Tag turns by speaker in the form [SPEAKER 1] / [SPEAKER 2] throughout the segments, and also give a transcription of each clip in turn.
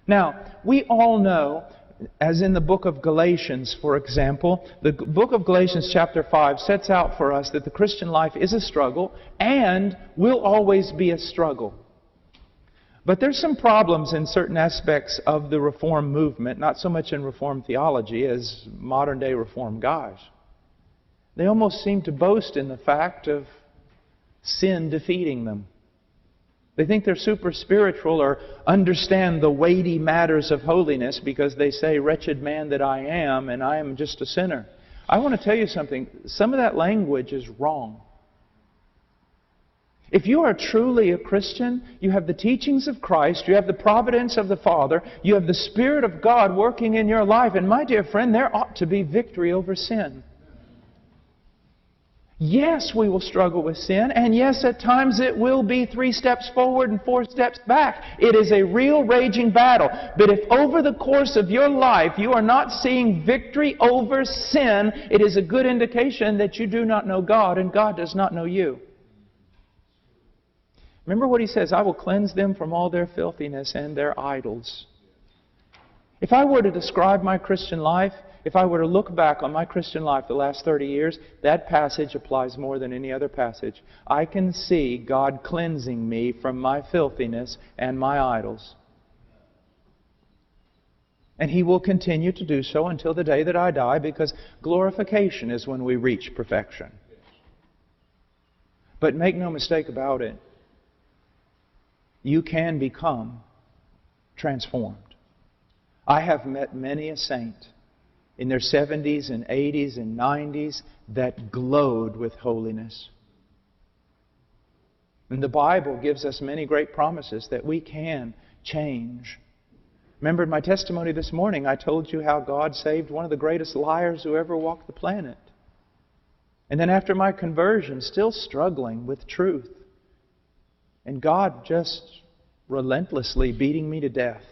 [SPEAKER 1] Now, we all know, as in the book of Galatians, for example, the book of Galatians chapter 5 sets out for us that the Christian life is a struggle and will always be a struggle. But there's some problems in certain aspects of the Reform movement, not so much in Reformed theology as modern-day Reformed guys. They almost seem to boast in the fact of sin defeating them. They think they're super spiritual or understand the weighty matters of holiness because they say, "Wretched man that I am, and I am just a sinner." I want to tell you something. Some of that language is wrong. If you are truly a Christian, you have the teachings of Christ, you have the providence of the Father, you have the Spirit of God working in your life, and my dear friend, there ought to be victory over sin. Yes, we will struggle with sin, and yes, at times it will be 3 steps forward and 4 steps back. It is a real raging battle. But if over the course of your life you are not seeing victory over sin, it is a good indication that you do not know God and God does not know you. Remember what He says, "I will cleanse them from all their filthiness and their idols." If I were to describe my Christian life, if I were to look back on my Christian life the last 30 years, that passage applies more than any other passage. I can see God cleansing me from my filthiness and my idols. And He will continue to do so until the day that I die, because glorification is when we reach perfection. But make no mistake about it, you can become transformed. I have met many a saint in their 70s and 80s and 90s that glowed with holiness. And the Bible gives us many great promises that we can change. Remember in my testimony this morning, I told you how God saved one of the greatest liars who ever walked the planet. And then after my conversion, still struggling with truth. And God just relentlessly beating me to death.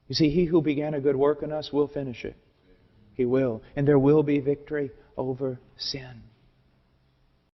[SPEAKER 1] You see, He who began a good work in us will finish it. He will. And there will be victory over sin.